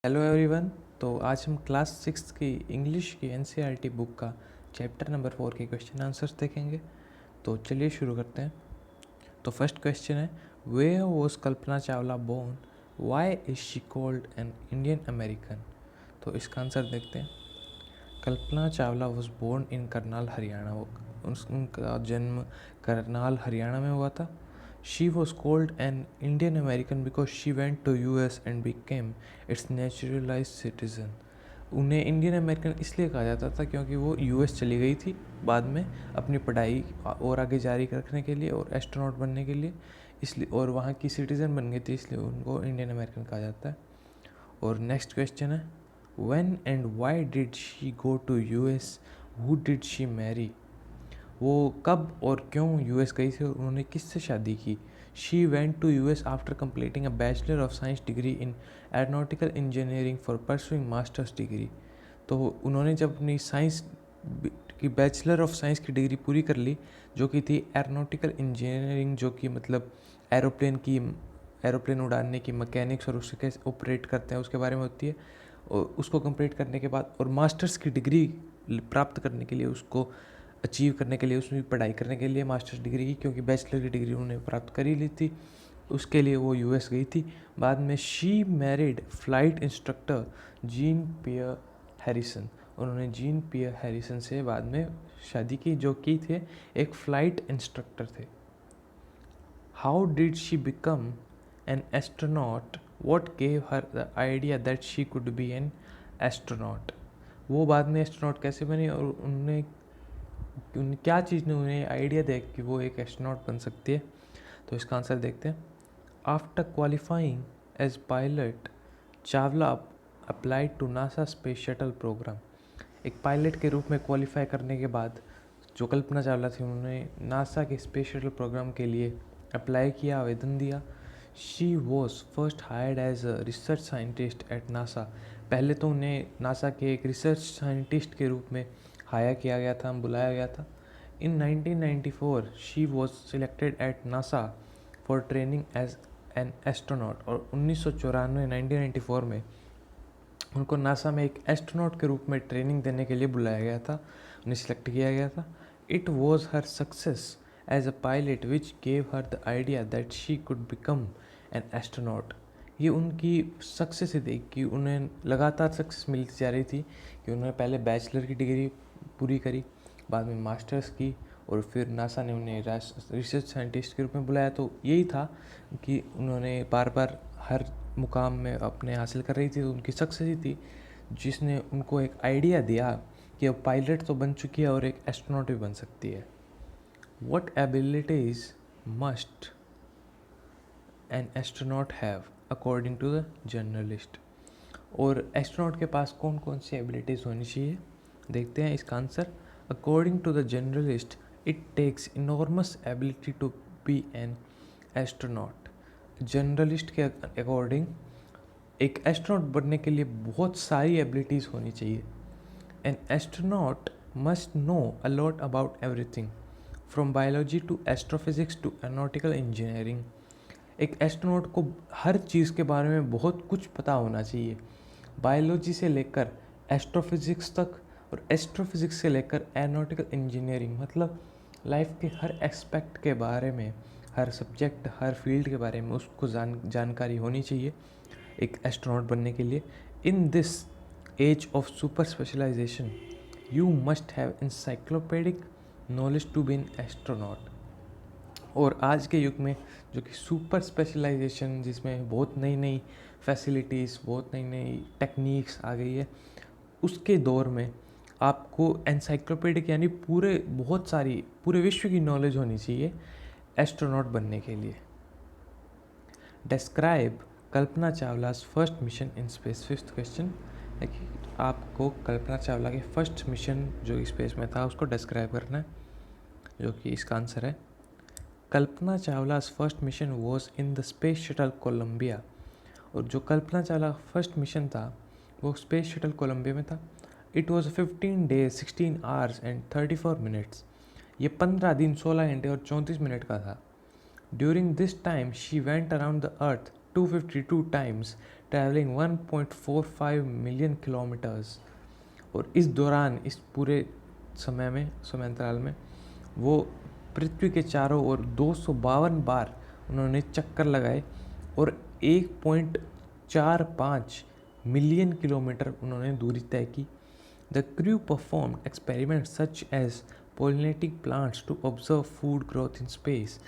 Hello everyone. तो आज हम क्लास 6 की इंग्लिश की एनसीईआरटी बुक का चैप्टर नंबर 4 के क्वेश्चन आंसर्स देखेंगे। तो चलिए शुरू करते हैं। तो फर्स्ट क्वेश्चन है, where was Kalpana Chawla born, why is she called an Indian American. तो इसका आंसर देखते हैं। Kalpana Chawla was born in Karnal Haryana. उनका जन्म करनाल हरियाणा में हुआ था। She was called an Indian American because she went to US and became its naturalise citizen. उन्हें इंडियन अमेरिकन इसलिए कहा जाता था क्योंकि वो यूएस चली गई थी बाद में अपनी पढ़ाई और आगे जारी रखने के लिए और एस्ट्रोनॉट बनने के लिए, इसलिए और वहाँ की सिटीज़न बन गई थी, इसलिए उनको इंडियन अमेरिकन कहा जाता है। और नेक्स्ट क्वेश्चन है, when and why did she go to US, who did she marry. वो कब और क्यों यूएस गई थी और उन्होंने किससे शादी की। She went to US after completing a bachelor of science degree in aeronautical engineering for pursuing masters degree. तो उन्होंने जब अपनी साइंस की बैचलर ऑफ साइंस की डिग्री पूरी कर ली, जो कि थी एरोनॉटिकल इंजीनियरिंग, जो कि मतलब एरोप्लेन उड़ाने की मैकेनिक्स और उससे कैसे ऑपरेट करते हैं उसके बारे में होती है। और उसको कंप्लीट करने के बाद और मास्टर्स की डिग्री प्राप्त करने के लिए, उसको अचीव करने के लिए, उसमें पढ़ाई करने के लिए मास्टर्स डिग्री की, क्योंकि बैचलर की डिग्री उन्होंने प्राप्त कर ही ली थी, उसके लिए वो यूएस गई थी। बाद में she married flight instructor Jean Pierre Harrison. उन्होंने जीन पियर हैरिसन से बाद में शादी की, जो की थे एक फ़्लाइट इंस्ट्रक्टर थे। How did she become an astronaut, what gave her the idea that she could be an astronaut. वो बाद में एस्ट्रोनॉट कैसे बनी और क्या चीज़ ने उन्हें आइडिया दे कि वो एक एस्ट्रोनॉट बन सकती है। तो इसका आंसर देखते हैं। After qualifying as pilot, Chawla applied to NASA space shuttle program. एक पायलट के रूप में क्वालिफाई करने के बाद जो कल्पना चावला थी, उन्होंने नासा के स्पेस शटल प्रोग्राम के लिए अप्लाई किया, आवेदन दिया। She was first hired as a research scientist at NASA. पहले तो उन्हें नासा के एक रिसर्च साइंटिस्ट के रूप में हायर किया गया था, बुलाया गया था। In 1994 she was selected at NASA for training as an astronaut. और 1994 में उनको नासा में एक एस्ट्रोनॉट के रूप में ट्रेनिंग देने के लिए बुलाया गया था, उन्हें सिलेक्ट किया गया था। It was her success as a pilot which gave her the idea that she could become an astronaut. ये उनकी सक्सेस ही थी कि उन्हें लगातार सक्सेस मिलती जा रही थी, कि उन्होंने पहले बैचलर की डिग्री पूरी करी, बाद में मास्टर्स की, और फिर नासा ने उन्हें रिसर्च साइंटिस्ट के रूप में बुलाया। तो यही था कि उन्होंने बार बार हर मुकाम में अपने हासिल कर रही थी, तो उनकी सक्सेस ही थी जिसने उनको एक आइडिया दिया कि अब पायलट तो बन चुकी है और एक एस्ट्रोनॉट भी बन सकती है। What abilities must an astronaut have according to the journalist. और एस्ट्रोनॉट के पास कौन कौन सी एबिलिटीज़ होनी चाहिए, देखते हैं इसका answer. According to the journalist, it takes enormous ability to be an astronaut. Journalist के अकॉर्डिंग एक एस्ट्रोनॉट बनने के लिए बहुत सारी एबिलिटीज़ होनी चाहिए। An astronaut must know a lot about everything from biology to astrophysics to aeronautical engineering. एक एस्ट्रोनॉट को हर चीज़ के बारे में बहुत कुछ पता होना चाहिए, बायोलॉजी से लेकर एस्ट्रोफिजिक्स तक, और एस्ट्रोफिजिक्स से लेकर एरोनॉटिकल इंजीनियरिंग, मतलब लाइफ के हर एस्पेक्ट के बारे में, हर सब्जेक्ट, हर फील्ड के बारे में उसको जानकारी होनी चाहिए एक एस्ट्रोनॉट बनने के लिए। In this age of super specialisation you must have encyclopedic knowledge to be an astronaut. और आज के युग में जो कि सुपर स्पेशलाइजेशन, जिसमें बहुत नई नई फैसिलिटीज़, बहुत नई नई टेक्निक्स आ गई है, उसके दौर में आपको एनसाइक्लोपीडिक यानी पूरे विश्व की नॉलेज होनी चाहिए एस्ट्रोनॉट बनने के लिए। Describe Kalpana Chawla's first mission in space. Fifth question है कि आपको कल्पना चावला के फर्स्ट मिशन जो स्पेस में था उसको डिस्क्राइब करना है, जो कि इसका आंसर है। Kalpana Chawla's first mission was in the space shuttle Columbia. और जो कल्पना चावला फर्स्ट मिशन था वो स्पेस शटल कोलंबिया में था। It was 15 days 16 hours and 34 minutes। ये 15 दिन 16 घंटे और 34 मिनट का था। During this time she went around the earth 252 times travelling 1.45 million kilometres. और इस दौरान, इस पूरे समय अंतराल में वो पृथ्वी के चारों ओर 252 बार उन्होंने चक्कर लगाए और 1.45 मिलियन किलोमीटर उन्होंने दूरी तय की। The crew performed experiments such as pollinating plants to observe food growth in space.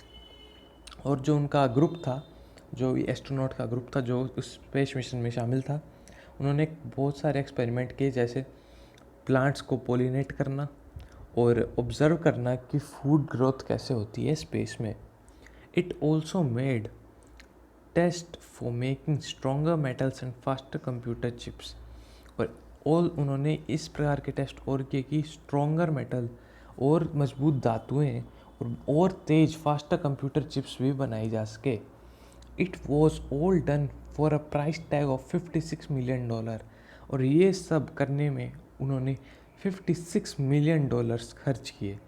और जो उनका ग्रुप था, जो एस्ट्रोनॉट का ग्रुप था जो उस स्पेस मिशन में शामिल था, उन्होंने बहुत सारे एक्सपेरिमेंट किए, जैसे प्लांट्स को पोलिनेट करना और ऑब्ज़र्व करना कि फूड ग्रोथ कैसे होती है स्पेस में। It also made test for making stronger metals and faster computer chips. और उन्होंने इस प्रकार के टेस्ट और किए कि स्ट्रॉन्गर मेटल और मजबूत धातुएं और तेज फास्टर कंप्यूटर चिप्स भी बनाई जा सके। It was all done for a price tag of $56 million. और ये सब करने में उन्होंने $56 मिलियन खर्च किए।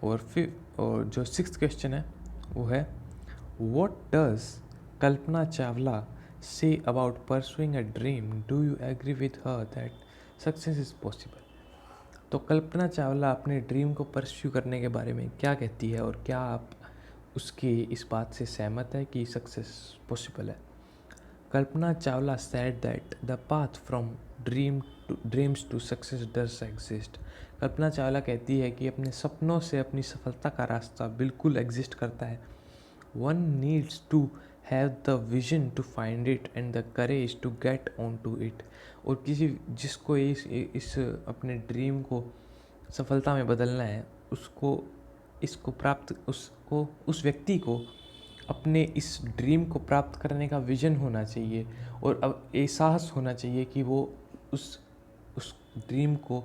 और जो 6th क्वेश्चन है वो है, व्हाट डज कल्पना चावला से about pursuing a dream, do you agree with her that success is possible. तो कल्पना चावला अपने ड्रीम को परस्यू करने के बारे में क्या कहती है और क्या आप उसकी इस बात से सहमत है कि सक्सेस पॉसिबल है। Kalpana Chawla said that the path from dreams to success does exist। Kalpana Chawla कहती है कि अपने सपनों से अपनी सफलता का रास्ता बिल्कुल एग्जिस्ट करता है। One needs to have the vision to find it and the courage to get onto it। और जिसको इस अपने ड्रीम को सफलता में बदलना है, उस व्यक्ति को अपने इस ड्रीम को प्राप्त करने का विजन होना चाहिए और अब एहसास होना चाहिए कि वो उस ड्रीम को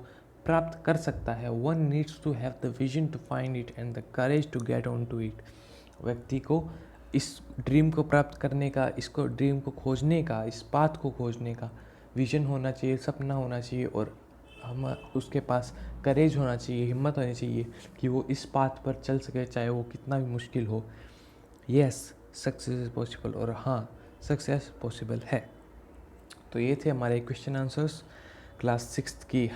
प्राप्त कर सकता है। One needs to have the vision to find it and the courage to get on to it. व्यक्ति को इस ड्रीम को प्राप्त करने का, इसको ड्रीम को खोजने का, इस पाथ को खोजने का विजन होना चाहिए, सपना होना चाहिए और उसके पास करेज होना चाहिए, हिम्मत होनी चाहिए कि वो इस पाथ पर चल सके, चाहे वो कितना भी मुश्किल हो। Yes, success is possible. और हाँ, सक्सेस पॉसिबल है। तो ये थे हमारे क्वेश्चन आंसर्स क्लास 6th की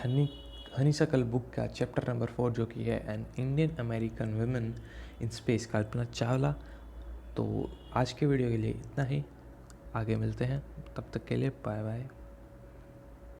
हनीशकल बुक का चैप्टर नंबर 4, जो कि है an Indian American women in space, Kalpana Chawla. तो आज के वीडियो के लिए इतना ही, आगे मिलते हैं, तब तक के लिए बाय बाय।